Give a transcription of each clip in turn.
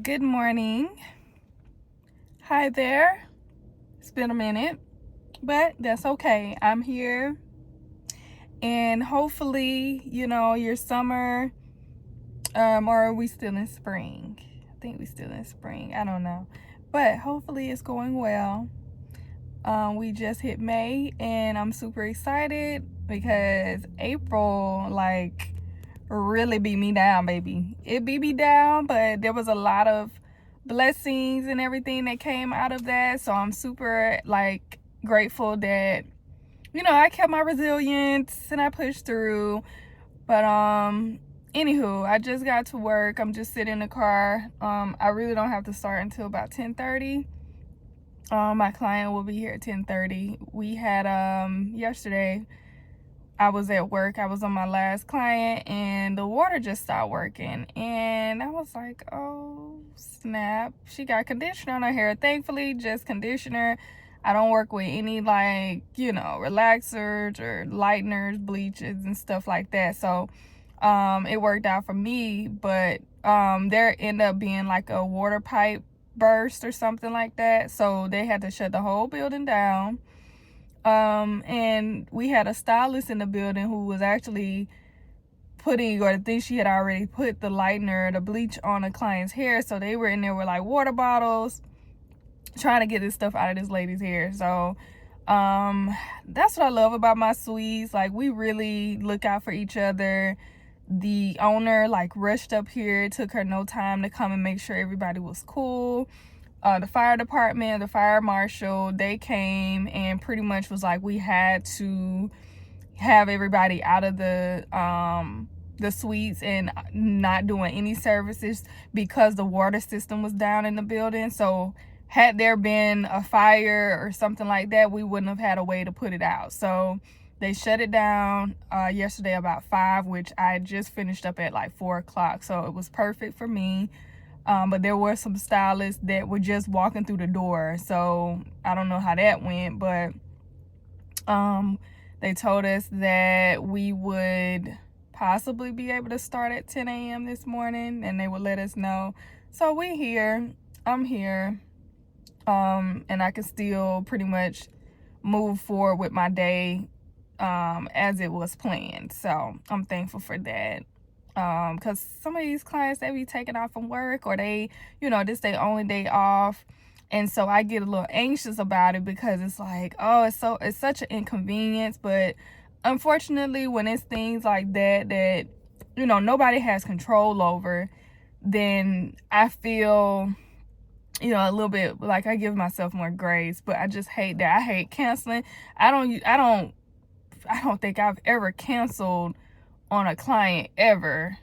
Good morning. Hi there. It's been a minute, but that's okay. I'm here. And hopefully, your summer, or are we still in spring? I think we still in spring. I don't know. But hopefully it's going well. We just hit May and I'm super excited because April, really beat me down, baby. It beat me down, but there was a lot of blessings and everything that came out of that. So I'm super grateful that I kept my resilience and I pushed through. But anywho, I just got to work. I'm just sitting in the car. I really don't have to start until about 10:30. My client will be here at 10:30. We had yesterday I was at work. I was on my last client and the water just stopped working. And I was like, oh, snap. She got conditioner on her hair. Thankfully, just conditioner. I don't work with any relaxers or lighteners, bleaches and stuff like that. So it worked out for me. But there ended up being like a water pipe burst or something like that. So they had to shut the whole building down. And we had a stylist in the building who was actually putting, or I think she had already put the lightener, the bleach on a client's hair. So they were in there with like water bottles trying to get this stuff out of this lady's hair. So that's what I love about my suites. Like, we really look out for each other. The owner rushed up here. It took her no time to come and make sure everybody was cool. The fire department, the fire marshal, they came and pretty much was like, we had to have everybody out of the suites and not doing any services because the water system was down in the building. So had there been a fire or something like that, we wouldn't have had a way to put it out. So they shut it down yesterday about 5, which I just finished up at like 4 o'clock. So it was perfect for me. But there were some stylists that were just walking through the door. So I don't know how that went, but they told us that we would possibly be able to start at 10 a.m. this morning and they would let us know. So we're here. I'm here. And I can still pretty much move forward with my day as it was planned. So I'm thankful for that. Because some of these clients, they be taking off from work, or they, this their only day off. And so I get a little anxious about it because it's like, oh, it's such an inconvenience. But unfortunately, when it's things like that nobody has control over, then I feel, a little bit like I give myself more grace. But I just hate that. I hate canceling. I don't think I've ever canceled on a client ever.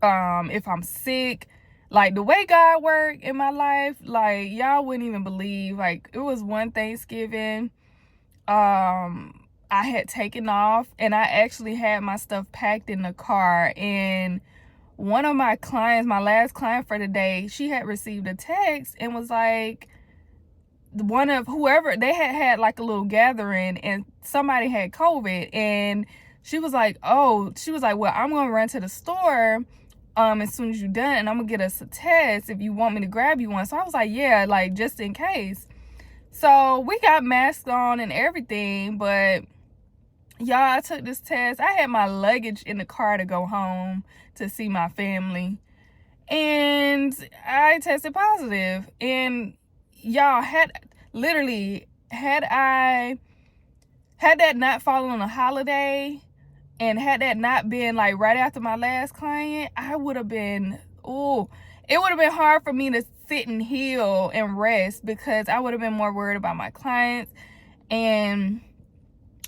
If I'm sick, like the way God worked in my life, like y'all wouldn't even believe. Like, it was one Thanksgiving, I had taken off and I actually had my stuff packed in the car, and one of my clients, my last client for the day, she had received a text and was like, one of whoever, they had like a little gathering and somebody had COVID, and she was like, well, I'm gonna run to the store as soon as you're done, and I'm gonna get us a test if you want me to grab you one. So I was like, yeah, like just in case. So we got masks on and everything, but y'all, I took this test. I had my luggage in the car to go home to see my family, and I tested positive. And y'all, had that not fallen on a holiday, and had that not been like right after my last client, I would have been, it would have been hard for me to sit and heal and rest, because I would have been more worried about my clients. And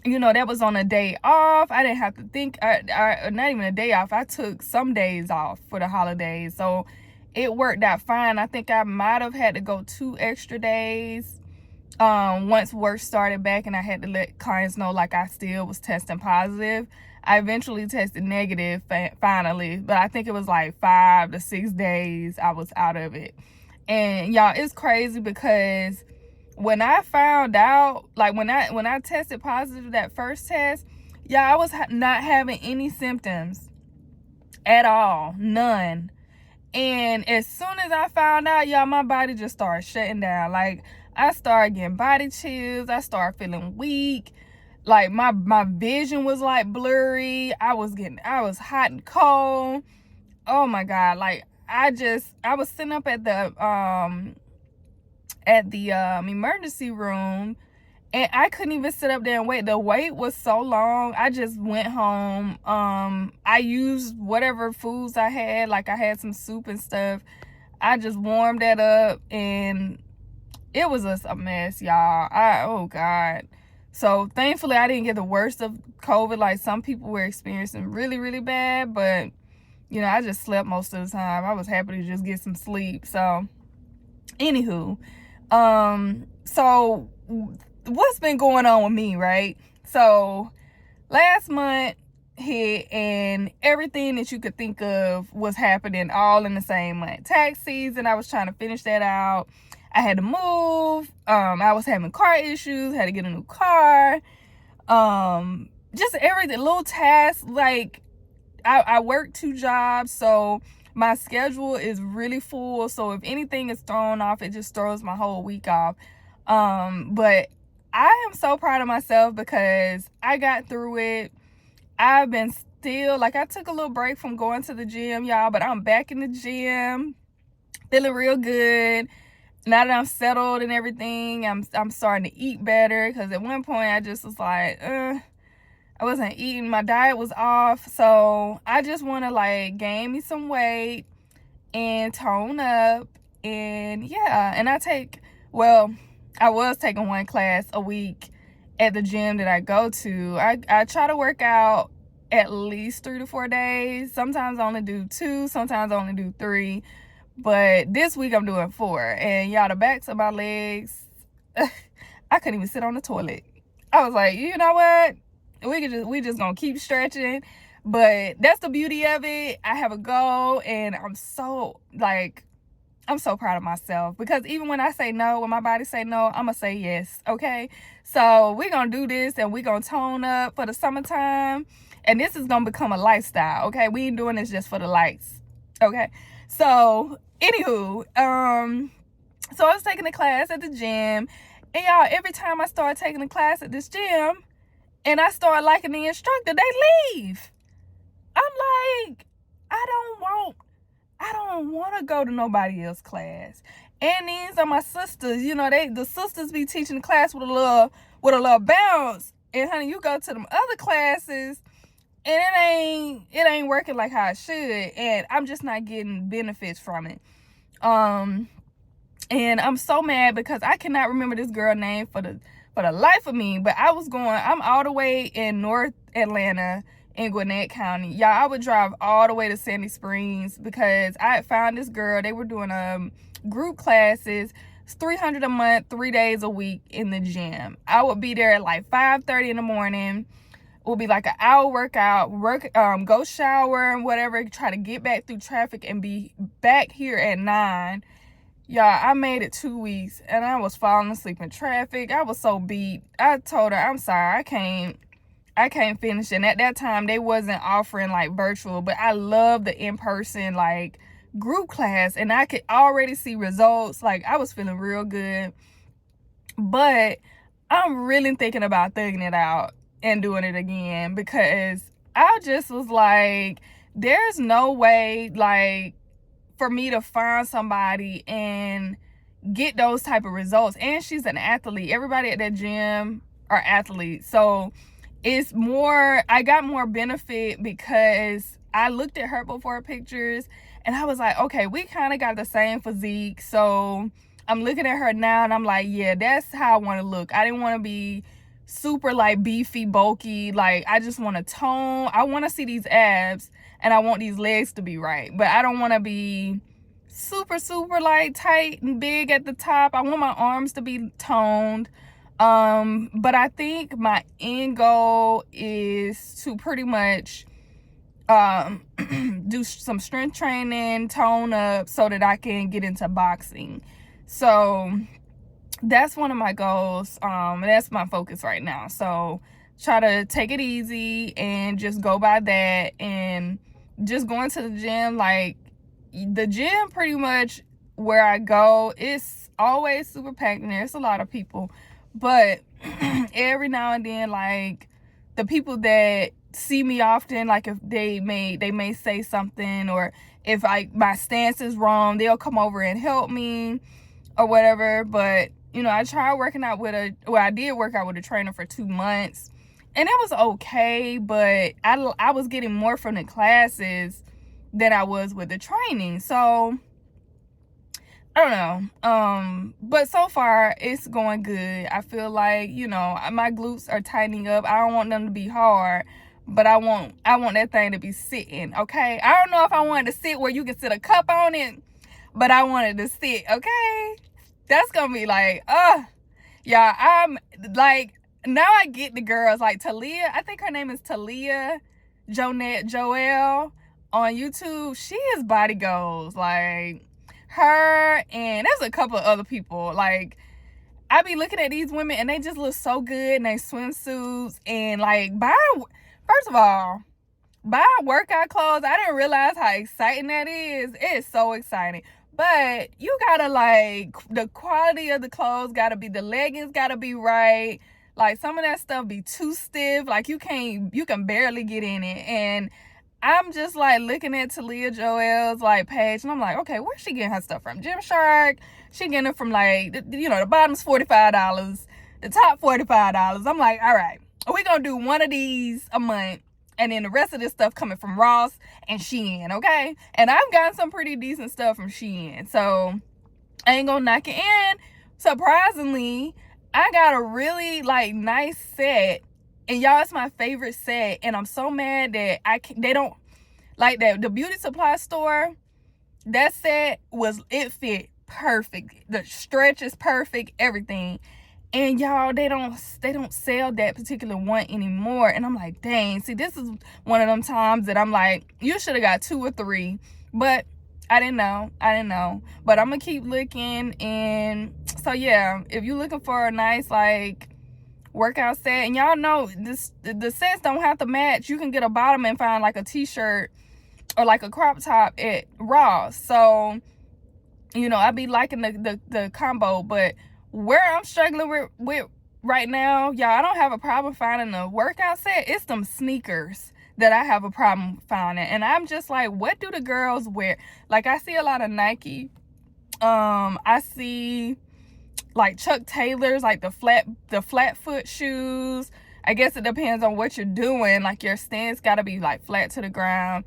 that was on a day off. I didn't have to think, not even a day off. I took some days off for the holidays, so it worked out fine. I think I might have had to go 2 extra days once work started back, and I had to let clients know like I still was testing positive. I eventually tested negative finally, but I think it was like 5 to 6 days I was out of it. And y'all, it's crazy because when I found out, like when I tested positive that first test, y'all, I was not having any symptoms at all, none. And as soon as I found out, y'all, my body just started shutting down. Like, I started getting body chills. I started feeling weak. Like, my vision was like blurry. I was hot and cold. Oh my God. Like, I was sitting up at the emergency room, and I couldn't even sit up there and wait. The wait was so long. I just went home. I used whatever foods I had. Like, I had some soup and stuff. I just warmed that up, and it was just a mess, y'all. Oh God. So thankfully I didn't get the worst of COVID like some people were experiencing really, really bad. But, you know, I just slept most of the time. I was happy to just get some sleep. So anywho, so what's been going on with me, right? So last month hit, and everything that you could think of was happening all in the same month. Tax season, I was trying to finish that out. I had to move. I was having car issues, had to get a new car. Just everything, little tasks. Like, I work 2 jobs, so my schedule is really full. So if anything is thrown off, it just throws my whole week off. But I am so proud of myself because I got through it. I've been still, like, I took a little break from going to the gym, y'all, but I'm back in the gym, feeling real good. Now that I'm settled and everything, I'm starting to eat better, because at one point I just was like, I wasn't eating. My diet was off. So I just want to, like, gain me some weight and tone up. And yeah, and I was taking 1 class a week at the gym that I go to. I try to work out at least 3 to 4 days. Sometimes I only do 2, sometimes I only do 3. But this week I'm doing 4. And y'all, the backs of my legs, I couldn't even sit on the toilet. I was like, you know what? We just gonna keep stretching. But that's the beauty of it. I have a goal, and I'm so proud of myself, because even when I say no, when my body say no, I'm gonna say yes. Okay, so we're gonna do this, and we're gonna tone up for the summertime, and this is gonna become a lifestyle. Okay, we ain't doing this just for the lights. Okay, so anywho, so I was taking a class at the gym, and y'all, every time I start taking a class at this gym and I start liking the instructor, they leave. I'm like, I don't want to go to nobody else's class. And these are my sisters. You know, the sisters be teaching the class with a little bounce. And honey, you go to them other classes, and it ain't working like how it should. And I'm just not getting benefits from it. And I'm so mad because I cannot remember this girl's name for the life of me. But I'm all the way in North Atlanta, in Gwinnett County. Y'all, I would drive all the way to Sandy Springs because I had found this girl. They were doing group classes. It's $300 a month, 3 days a week in the gym. I would be there at like 5:30 in the morning. It would be like an hour workout, go shower and whatever, try to get back through traffic and be back here at 9. Y'all, I made it 2 weeks, and I was falling asleep in traffic. I was so beat. I told her, I'm sorry, I can't finish. And at that time, they wasn't offering like virtual, but I love the in-person like group class, and I could already see results. Like, I was feeling real good. But I'm really thinking about thugging it out and doing it again, because I just was like, there's no way like for me to find somebody and get those type of results. And she's an athlete. Everybody at that gym are athletes. So it's more, I got more benefit because I looked at her before pictures, and I was like, okay, we kind of got the same physique. So I'm looking at her now, and I'm like, yeah, that's how I want to look. I didn't want to be super like beefy, bulky. Like, I just want to tone. I want to see these abs, and I want these legs to be right. But I don't want to be super, super like tight and big at the top. I want my arms to be toned. But I think my end goal is to pretty much do some strength training, tone up, so that I can get into boxing. So that's one of my goals. That's my focus right now. So try to take it easy and just go by that, and just going to the gym like the gym pretty much where I go, it's always super packed in there. It's a lot of people. But every now and then, like, the people that see me often, like if they may say something, or if my stance is wrong, they'll come over and help me or whatever. But I tried working out I did work out with a trainer for 2 months, and it was okay, but I was getting more from the classes than I was with the training. So I don't know. But so far it's going good. I feel like, my glutes are tightening up. I don't want them to be hard, but I want that thing to be sitting, okay? I don't know if I want it to sit where you can sit a cup on it, but I want it to sit, okay? That's gonna be like, yeah, I'm like, now I get the girls like Talia. I think her name is Talia Joelle on YouTube. She is body goals, like her, and there's a couple of other people. Like, I be looking at these women and they just look so good in their swimsuits, and like first of all, buying workout clothes, I didn't realize how exciting that is. It's so exciting. But you gotta, like, the quality of the clothes gotta be, the leggings gotta be right. Like, some of that stuff be too stiff. Like, you can barely get in it. And I'm just like looking at Talia Joelle's like page, and I'm like, okay, where's she getting her stuff from? Gymshark. She getting it from like, the bottom's $45, the top $45. I'm like, all right, we're gonna do one of these a month, and then the rest of this stuff coming from Ross and Shein, okay? And I've gotten some pretty decent stuff from Shein, so I ain't gonna knock it in. Surprisingly, I got a really like nice set, and y'all, it's my favorite set, and I'm so mad that they don't like that. The beauty supply store, that set it fit perfect. The stretch is perfect, everything. And y'all, they don't sell that particular one anymore. And I'm like, dang, see, this is one of them times that I'm like, you should have got 2 or 3. But I didn't know. But I'm gonna keep looking. And so yeah, if you're looking for a nice like workout set, and y'all know the sets don't have to match. You can get a bottom and find like a t-shirt or like a crop top at Ross. So I be liking the combo. But where I'm struggling with right now, y'all, I don't have a problem finding a workout set. It's them sneakers that I have a problem finding. And I'm just like, what do the girls wear? Like, I see a lot of Nike. I see like Chuck Taylor's, like the flat foot shoes. I guess it depends on what you're doing. Like, your stance got to be like flat to the ground.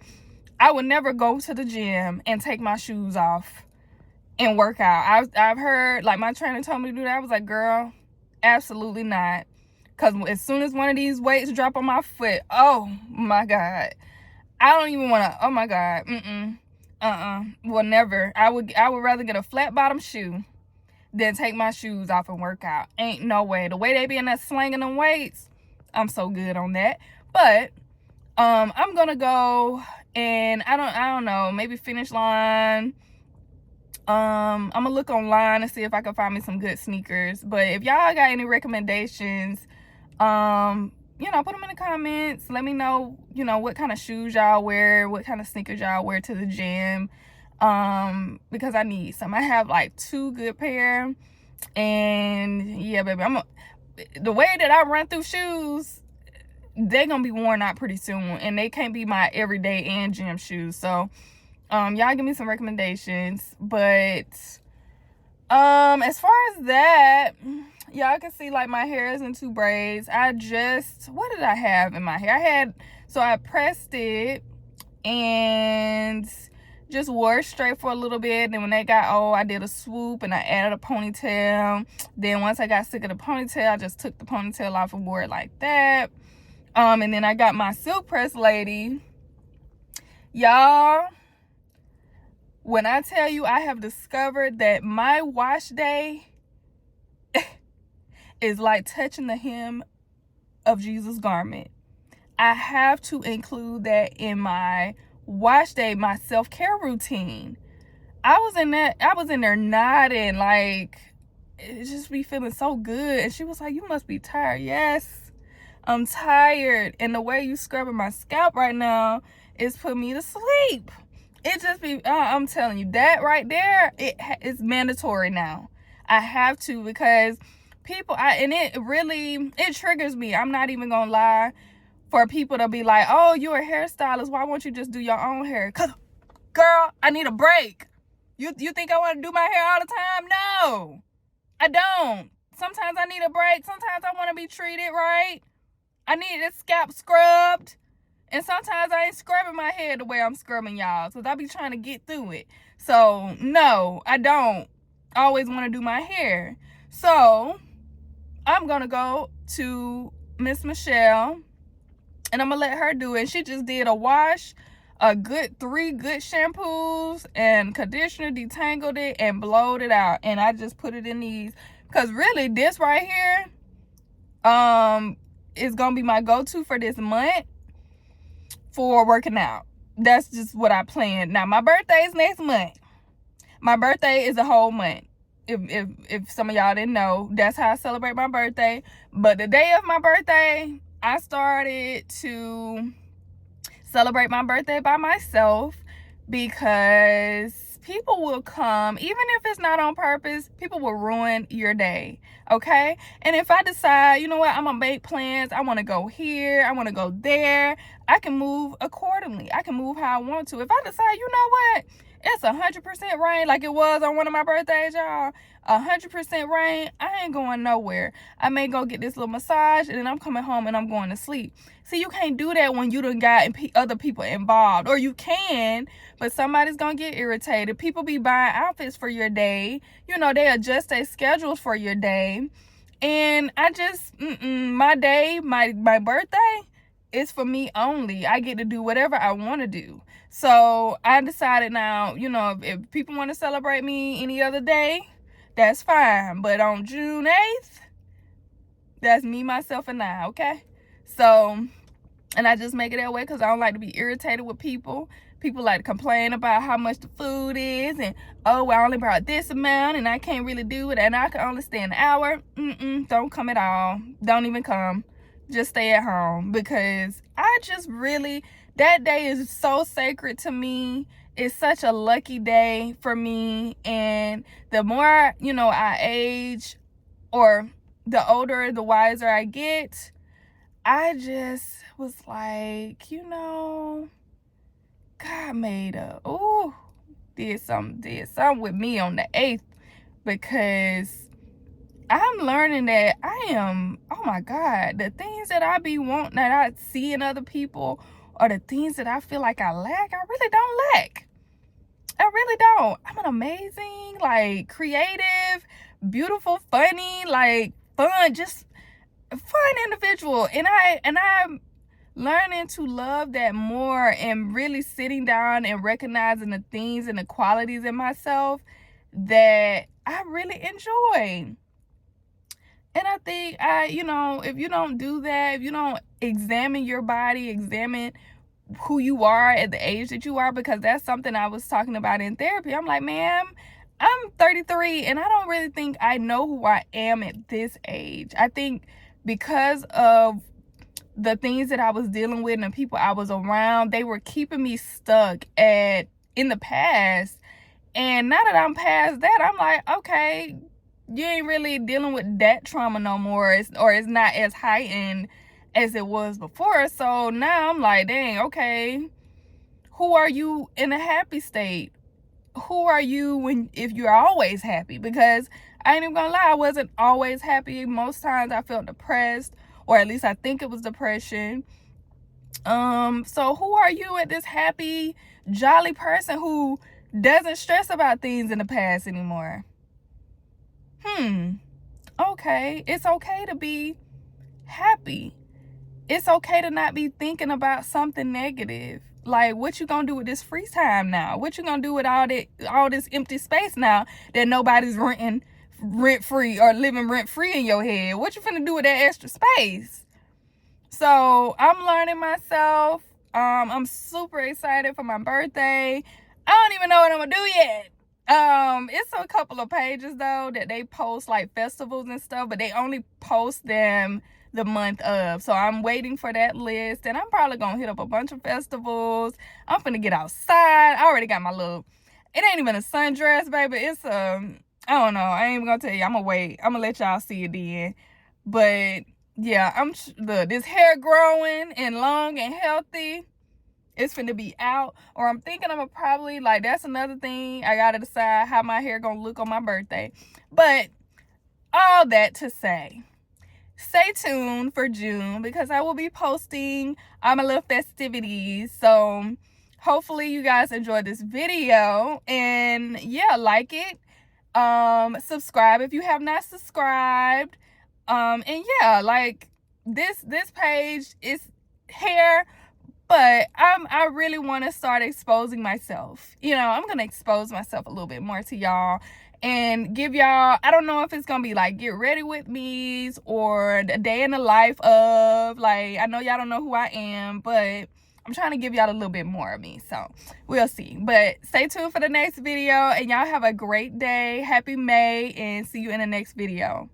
I would never go to the gym and take my shoes off and work out. I've heard, like, my trainer told me to do that. I was like, girl, absolutely not. Because as soon as one of these weights drop on my foot, oh my God, I don't even want to, oh my God, well, never. I would rather get a flat bottom shoe than take my shoes off and work out. Ain't no way. The way they be in that slinging them weights, I'm so good on that. But I'm gonna go, and I don't know, maybe Finish Line. I'm gonna look online and see if I can find me some good sneakers. But if y'all got any recommendations, put them in the comments. Let me know, what kind of shoes y'all wear, what kind of sneakers y'all wear to the gym. Because I need some. I have like 2 good pair, and yeah, baby, the way that I run through shoes, they're gonna be worn out pretty soon, and they can't be my everyday and gym shoes. So y'all give me some recommendations. But as far as that, y'all can see like my hair is in 2 braids. What did I have in my hair? I pressed it and just wore it straight for a little bit. Then when they got old, I did a swoop and I added a ponytail. Then once I got sick of the ponytail, I just took the ponytail off and wore it like that. And then I got my silk press lady. Y'all, when I tell you, I have discovered that my wash day is like touching the hem of Jesus' garment. I have to include that in my wash day, my self-care routine. I was in there nodding, like, it just be feeling so good. And she was like, you must be tired. Yes, I'm tired. And the way you scrubbing my scalp right now is putting me to sleep. It just be, I'm telling you, that right there, it's mandatory now. I have to, because people, and it triggers me. I'm not even gonna lie, for people to be like, oh, you're a hairstylist, why won't you just do your own hair? Cause, girl, I need a break. You think I want to do my hair all the time? No, I don't. Sometimes I need a break. Sometimes I want to be treated right. I need this scalp scrubbed. And sometimes I ain't scrubbing my hair the way I'm scrubbing y'all, because I be trying to get through it. So, no, I don't always want to do my hair. So, I'm going to go to Miss Michelle, and I'm going to let her do it. She just did a wash, three good shampoos and conditioner, detangled it, and blowed it out. And I just put it in these, because really, this right here is going to be my go-to for this month for working out. That's just what I planned. Now, my birthday is next month. My birthday is a whole month. If some of y'all didn't know, that's how I celebrate my birthday. But the day of my birthday, I started to celebrate my birthday by myself, because people will come, even if it's not on purpose, people will ruin your day, okay? And if I decide, you know what, I'm gonna make plans, I want to go here, I want to go there, I can move accordingly. I can move how I want to. If I decide, you know what, it's 100% rain, like it was on one of my birthdays, y'all, 100% rain, I ain't going nowhere. I may go get this little massage, and then I'm coming home and I'm going to sleep. See, you can't do that when you done got other people involved. Or you can, but somebody's gonna get irritated. People be buying outfits for your day. You know, they adjust their schedules for your day. And I just, my day, my birthday is for me only. I get to do whatever I want to do. So I decided now, you know, if people want to celebrate me any other day, that's fine. But on June 8th, that's me, myself, and I, okay? So, and I just make it that way because I don't like to be irritated with people. People like to complain about how much the food is, and, oh, I only brought this amount and I can't really do it, and I can only stay an hour. Don't come at all. Don't even come. Just stay at home, because I just really, that day is so sacred to me. It's such a lucky day for me. And the more, you know, I age, or the older, the wiser I get, I just was like, you know, God did something with me on the 8th, because I'm learning that I am, oh my God, the things that I be wanting, that I see in other people, or the things that I feel like I lack, I really don't lack. I really don't. I'm an amazing, like, creative, beautiful, funny, like, fun, just fun individual. And I'm learning to love that more, and really sitting down and recognizing the things and the qualities in myself that I really enjoy. And I think, you know, if you don't do that, if you don't examine your body, examine who you are at the age that you are, because that's something I was talking about in therapy. I'm like, ma'am, I'm 33 and I don't really think I know who I am at this age. I think because of the things that I was dealing with and the people I was around, they were keeping me stuck in the past. And now that I'm past that, I'm like, okay, you ain't really dealing with that trauma no more, or it's not as heightened as it was before. So now I'm like, dang, okay, who are you in a happy state? Who are you if you're always happy? Because I ain't even gonna lie, I wasn't always happy. Most times I felt depressed, or at least I think it was depression. So who are you at this happy, jolly person who doesn't stress about things in the past anymore? Okay, it's okay to be happy. It's okay to not be thinking about something negative. Like, what you gonna do with this free time now? What you gonna do with all this empty space now that nobody's renting rent-free or living rent-free in your head? What you finna do with that extra space? So I'm learning myself. I'm super excited for my birthday. I don't even know what I'm gonna do yet. It's a couple of pages though that they post like festivals and stuff, but they only post them the month of. So I'm waiting for that list, and I'm probably gonna hit up a bunch of festivals. I'm finna get outside. I already got my little, it ain't even a sundress, baby. It's I don't know. I ain't even gonna tell you. I'm gonna wait. I'm gonna let y'all see it then. But yeah, look, this hair growing and long and healthy. It's finna be out. Or I'm thinking I'm gonna probably, like, that's another thing. I gotta decide how my hair gonna look on my birthday. But all that to say, stay tuned for June, because I will be posting my little festivities. So hopefully you guys enjoyed this video, and yeah, like it, subscribe if you have not subscribed, and yeah, like, this page is hair, but I really want to start exposing myself. I'm gonna expose myself a little bit more to y'all and give y'all, I don't know if it's gonna be like get ready with me's or the day in the life of, like, I know y'all don't know who I am, but I'm trying to give y'all a little bit more of me, so we'll see. But stay tuned for the next video, and y'all have a great day. Happy May, and see you in the next video.